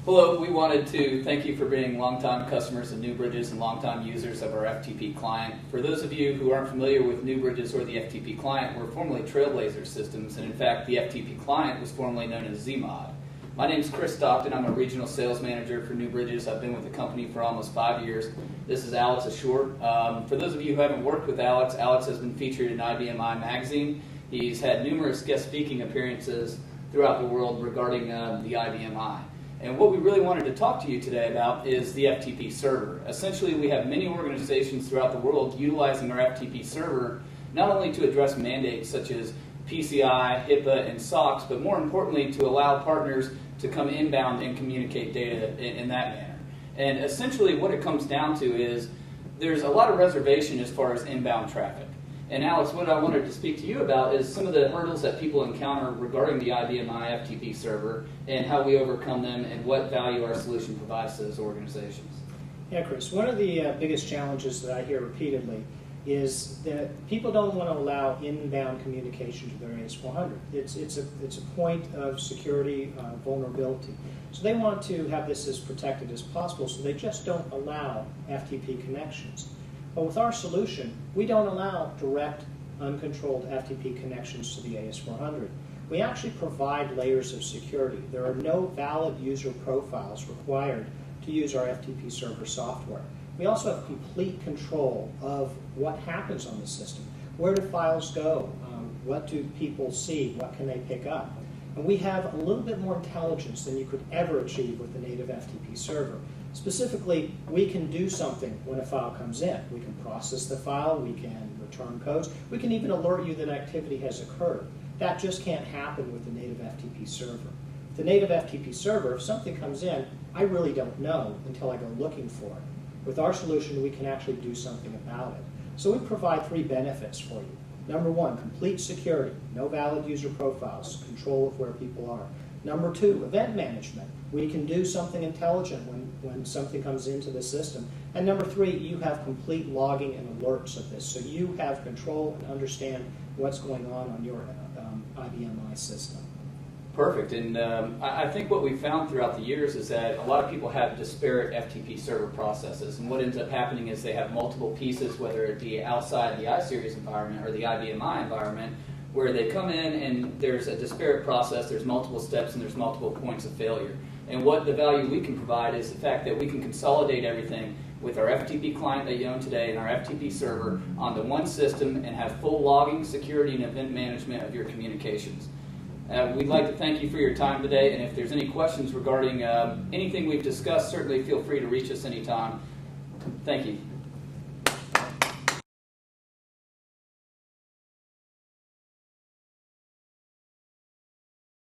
Hello, we wanted to thank you for being longtime customers of nuBridges and longtime users of our FTP client. For those of you who aren't familiar with nuBridges or the FTP client, we're formerly Trailblazer Systems, and in fact the FTP client was formerly known as Zmod. My name is Chris Stockton. I'm a regional sales manager for nuBridges. I've been with the company for almost 5 years. This is Alex Ashore. For those of you who haven't worked with Alex, Alex has been featured in IBM magazine. He's had numerous guest speaking appearances throughout the world regarding the IBM I. And what we really wanted to talk to you today about is the FTP Server. Essentially, we have many organizations throughout the world utilizing our FTP Server not only to address mandates such as PCI, HIPAA, and SOX, but more importantly to allow partners to come inbound and communicate data in that manner. And essentially what it comes down to is there's a lot of reservation as far as inbound traffic. And Alex, what I wanted to speak to you about is some of the hurdles that people encounter regarding the IBM FTP server and how we overcome them and what value our solution provides to those organizations. Yeah, Chris, one of the biggest challenges that I hear repeatedly is that people don't want to allow inbound communication to their AS400. It's a point of security vulnerability. So they want to have this as protected as possible, so they just don't allow FTP connections. But with our solution, we don't allow direct, uncontrolled FTP connections to the AS400. We actually provide layers of security. There are no valid user profiles required to use our FTP server software. We also have complete control of what happens on the system. Where do files go? What do people see? What can they pick up? And we have a little bit more intelligence than you could ever achieve with the native FTP server. Specifically, we can do something when a file comes in. We can process the file, we can return codes, we can even alert you that activity has occurred. That just can't happen with the native FTP server. With the native FTP server, if something comes in, I really don't know until I go looking for it. With our solution, we can actually do something about it. So we provide 3 benefits for you. Number 1, complete security, no valid user profiles, control of where people are. Number 2, event management. We can do something intelligent when something comes into the system. And number 3, you have complete logging and alerts of this. So you have control and understand what's going on your IBM I system. Perfect. And I think what we found throughout the years is that a lot of people have disparate FTP server processes. And what ends up happening is they have multiple pieces, whether it be outside the iSeries environment or the IBM I environment, where they come in and there's a disparate process, there's multiple steps, and there's multiple points of failure. And what the value we can provide is the fact that we can consolidate everything with our FTP client that you own today and our FTP server onto one system and have full logging, security, and event management of your communications. We'd like to thank you for your time today, and if there's any questions regarding anything we've discussed, certainly feel free to reach us anytime. Thank you.